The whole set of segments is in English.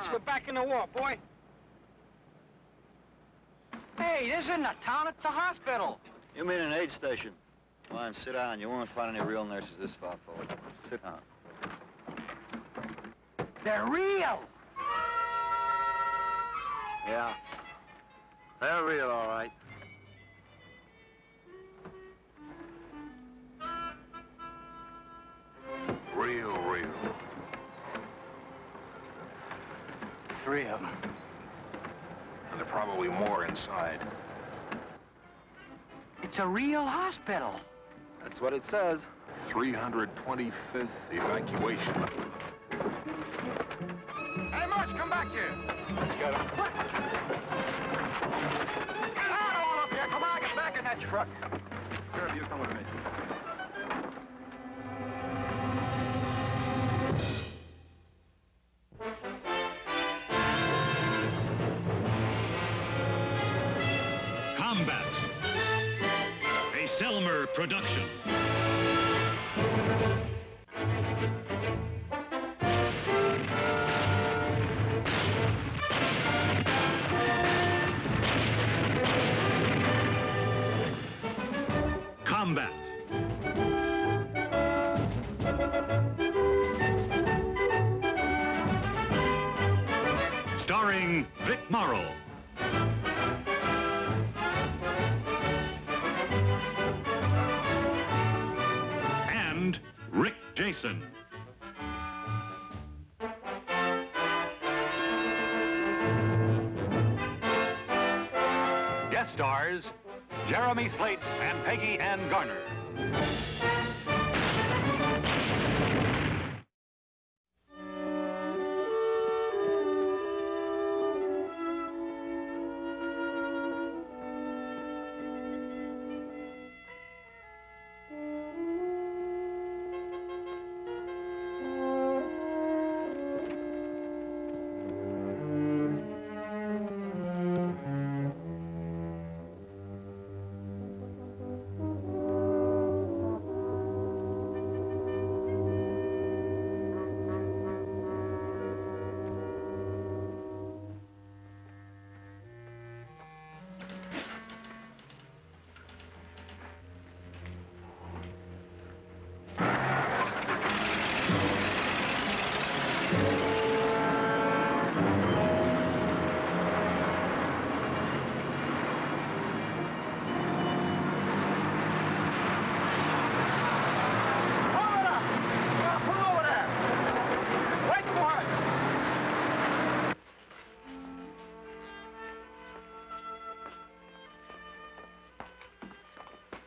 Let's go back in the war, boy. Hey, this isn't a town, it's a hospital. You mean an aid station? Come on, sit down. You won't find any real nurses this far forward. Sit down. They're real. Yeah. They're real, all right. Real. 3 of them. And there are probably more inside. It's a real hospital. That's what it says. 325th evacuation. Hey, March, come back here. Let's get him. Get out all up here. Come on, get back in that truck. Sure, you come with me. Combat, a Selmer production. Combat. Starring Vic Morrow. And Rick Jason. Guest stars, Jeremy Slate and Peggy Ann Garner.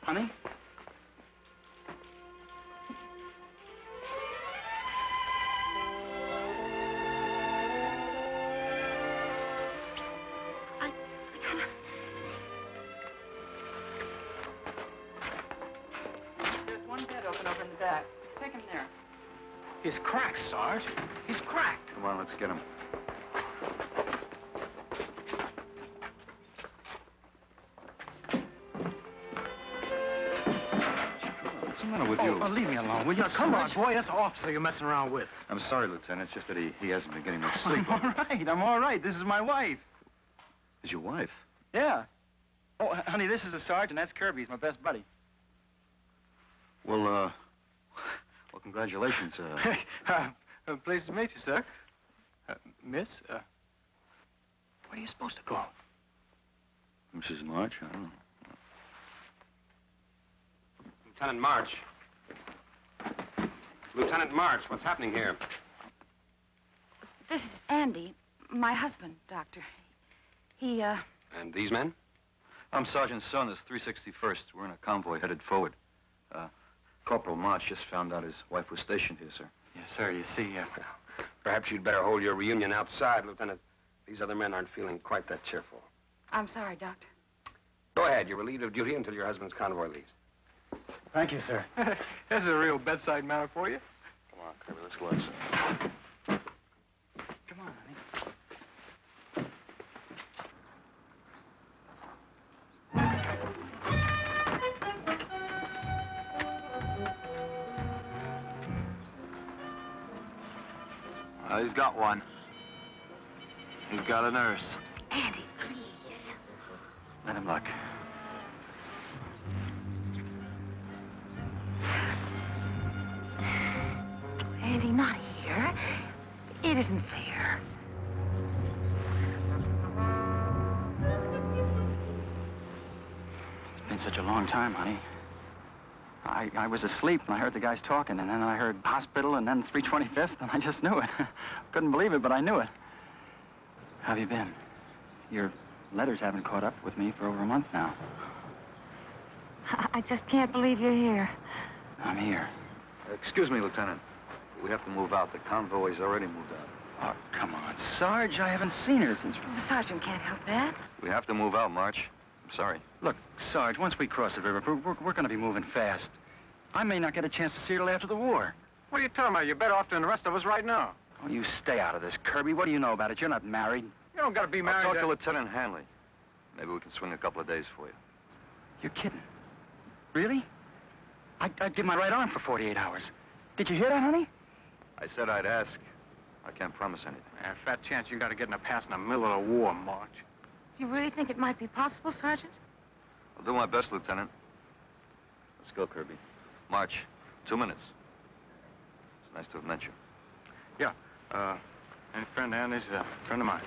Honey? There's one bed open over in the back. Take him there. He's cracked, Sarge. He's cracked. Come on, let's get him. What's the matter with you? Leave me alone, will you? Now, come on, boy. That's an officer you're messing around with. I'm sorry, Lieutenant. It's just that he hasn't been getting much sleep. I'm all right. This is my wife. Is your wife? Yeah. Oh, honey, this is the sergeant. That's Kirby. He's my best buddy. Well, congratulations. Pleased to meet you, sir. Miss, where are you supposed to go? Mrs. March? I don't know. Lieutenant March. Lieutenant March, what's happening here? This is Andy, my husband, Doctor. He, And these men? I'm Sergeant Son, this 361st. We're in a convoy headed forward. Corporal March just found out his wife was stationed here, sir. Yes, sir. You see, Perhaps you'd better hold your reunion outside, Lieutenant. These other men aren't feeling quite that cheerful. I'm sorry, Doctor. Go ahead. You're relieved of duty until your husband's convoy leaves. Thank you, sir. This is a real bedside manner for you. Come on, Kirby, let's go outside. Come on, honey. He's got one. got a nurse. Andy, please. Let him look. Andy, not here. It isn't fair. It's been such a long time, honey. I was asleep and I heard the guys talking, and then I heard hospital and then 325th, and I just knew it. Couldn't believe it, but I knew it. How have you been? Your letters haven't caught up with me for over a month now. I just can't believe you're here. I'm here. Excuse me, Lieutenant. We have to move out. The convoy's already moved out. Oh, come on, Sarge. I haven't seen her since... The sergeant can't help that. We have to move out, March. I'm sorry. Look, Sarge, once we cross the river, we're going to be moving fast. I may not get a chance to see her till after the war. What are you talking about? You're better off than the rest of us right now. Oh, you stay out of this, Kirby. What do you know about it? You're not married. You don't gotta be married. I'll talk to Lieutenant Hanley. Maybe we can swing a couple of days for you. You're kidding. Really? I'd give my right arm for 48 hours. Did you hear that, honey? I said I'd ask. I can't promise anything. Yeah, fat chance you gotta get in a pass in the middle of the war, March. Do you really think it might be possible, Sergeant? I'll do my best, Lieutenant. Let's go, Kirby. March. 2 minutes. It's nice to have met you. Yeah, and friend Ann is a friend of mine.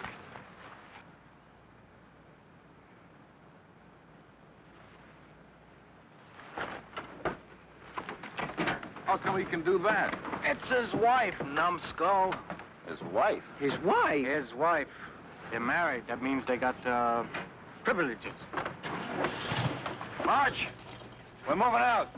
How come he can do that? It's his wife, numbskull. His wife? His wife? His wife. They're married. That means they got, privileges. March! We're moving out.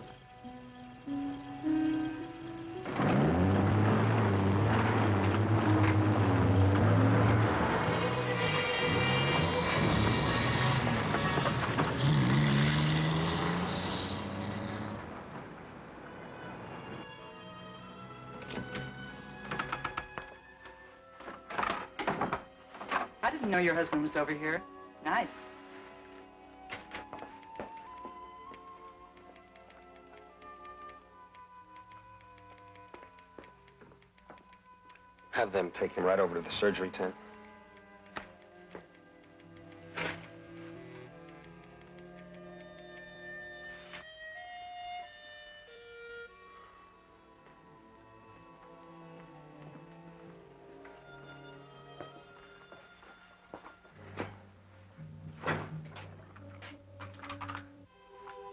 I didn't know your husband was over here. Nice. Have them take him right over to the surgery tent.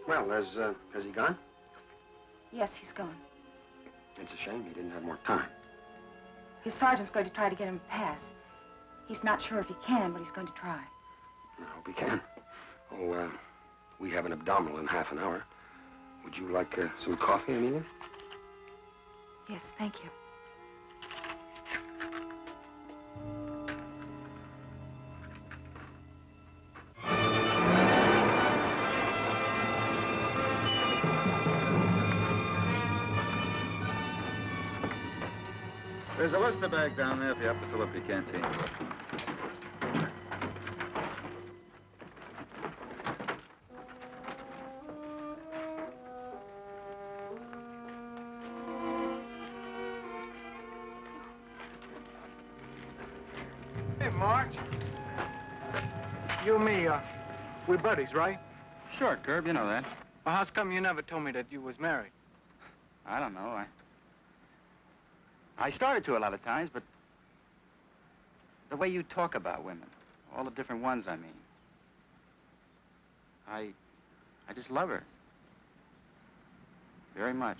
Well, has he gone? Yes, he's gone. It's a shame he didn't have more time. His sergeant's going to try to get him a pass. He's not sure if he can, but he's going to try. I hope he can. Oh, we have an abdominal in half an hour. Would you like some coffee, Amelia? Yes, thank you. There's a Lister bag down there if you have to fill up your canteen. Hey, March. You and me, we're buddies, right? Sure, Curb, you know that. Well, how's come you never told me that you was married? I don't know. I started to a lot of times, but the way you talk about women, all the different ones, I mean. I just love her. Very much.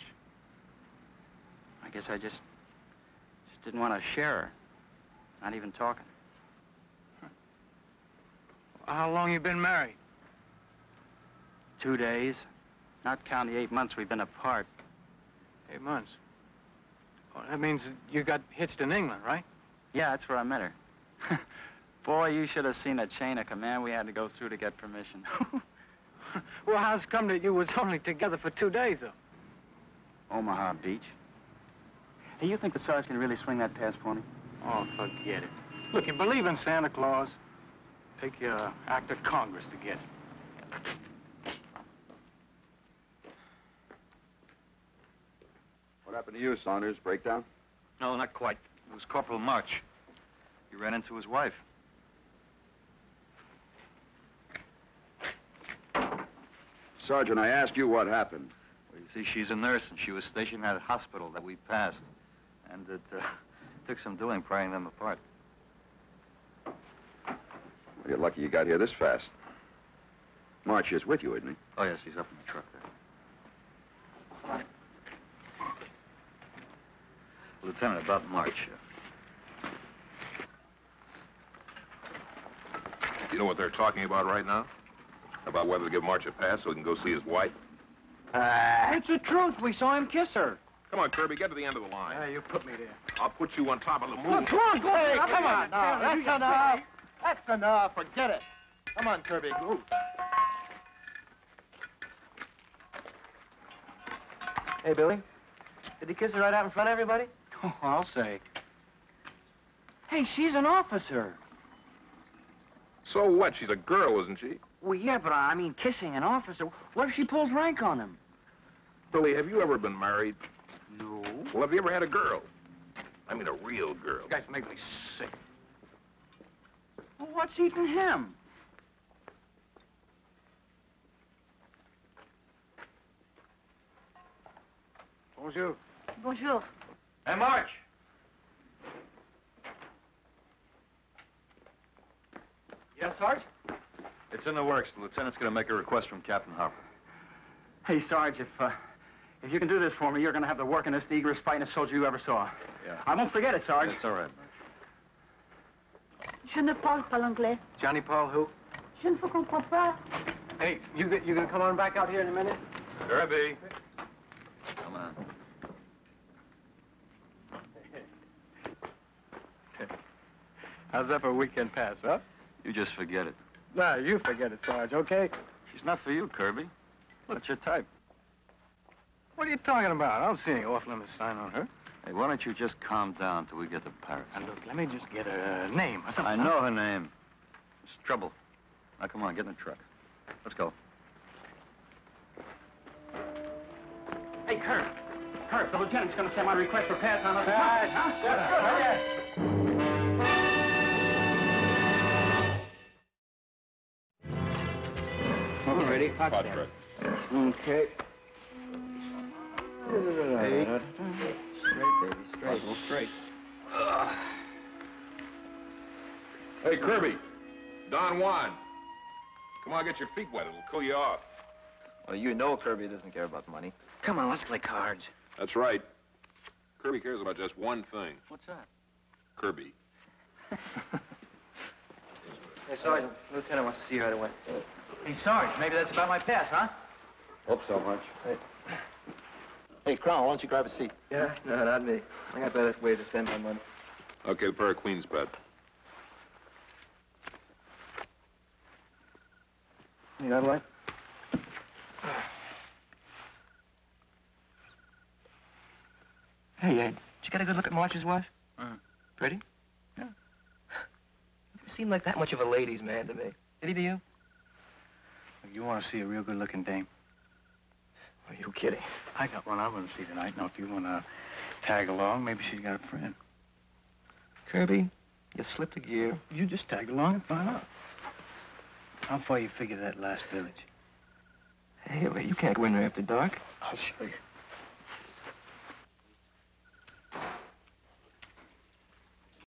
I guess I just didn't want to share her. Not even talking. How long you been married? 2 days. Not counting the 8 months we've been apart. 8 months. Well, that means you got hitched in England, right? Yeah, that's where I met her. Boy, you should have seen the chain of command we had to go through to get permission. Well, how's come that you was only together for 2 days, though? Omaha Beach. Hey, you think the Sarge can really swing that pass for me? Oh, forget it. Look, you believe in Santa Claus. Take your act of Congress to get it. What happened to you, Saunders? Breakdown? No, not quite. It was Corporal March. He ran into his wife. Sergeant, I asked you what happened. Well, you see, she's a nurse, and she was stationed at a hospital that we passed. And it took some doing prying them apart. Well, you're lucky you got here this fast. March is with you, isn't he? Oh, yes, he's up in the truck there. Lieutenant, about March. You know what they're talking about right now? About whether to give March a pass so he can go see his wife? It's the truth. We saw him kiss her. Come on, Kirby, get to the end of the line. Yeah, you put me there. I'll put you on top of the moon. Come on, hey, come on. No, that's enough. That's enough. Forget it. Come on, Kirby. Move. Hey, Billy. Did he kiss her right out in front of everybody? Oh, I'll say. Hey, she's an officer. So what? She's a girl, isn't she? Well, yeah, but I mean, kissing an officer. What if she pulls rank on him? Billy, have you ever been married? No. Well, have you ever had a girl? I mean, a real girl. You guys make me sick. Well, what's eating him? Bonjour. Bonjour. Hey, March. Yes, Sarge? It's in the works. The lieutenant's going to make a request from Captain Harper. Hey, Sarge, if you can do this for me, you're going to have the workingest, eagerest, fightingest soldier you ever saw. Yeah. I won't forget it, Sarge. It's all right. Je ne parle pas l'anglais. Johnny Paul, who? Je ne vous comprends pas. Hey, you gonna come on back out here in a minute? Kirby. Come on. How's that for a weekend pass, huh? You just forget it. No, you forget it, Sarge, okay? She's not for you, Kirby. Look, it's your type. What are you talking about? I don't see any off-limit sign on her. Hey, why don't you just calm down till we get to Paris? Now, look, let me just get a name or something. I know her name. It's Trouble. Now, come on, get in the truck. Let's go. Hey, Kurt. Kurt, the lieutenant's going to send my request for pass on up the top, huh? That's All ready? Hot truck. Okay. Hey. Straight, baby, straight. Go straight. Hey, Kirby. Don Juan. Come on, get your feet wet. It'll cool you off. Well, you know Kirby doesn't care about money. Come on, let's play cards. That's right. Kirby cares about just one thing. What's that? Kirby. Hey, Sergeant, the lieutenant wants to see you right away. Hey, Sarge, maybe that's about my pass, huh? Hope so, March. Hey, Crown, why don't you grab a seat? Yeah? No, not me. I got better ways to spend my money. Okay, the pair of queens bet. You got one? Hey, did you get a good look at March's wife? Pretty? Yeah. You seem like that much of a ladies' man to me. Did he to you? You want to see a real good-looking dame? Are you kidding? I got one I want to see tonight. Now, if you want to tag along, maybe she's got a friend. Kirby, you slipped a gear. You just tag along and find out. How far you figure that last village? Hey, well, you can't go in there after dark. I'll show you.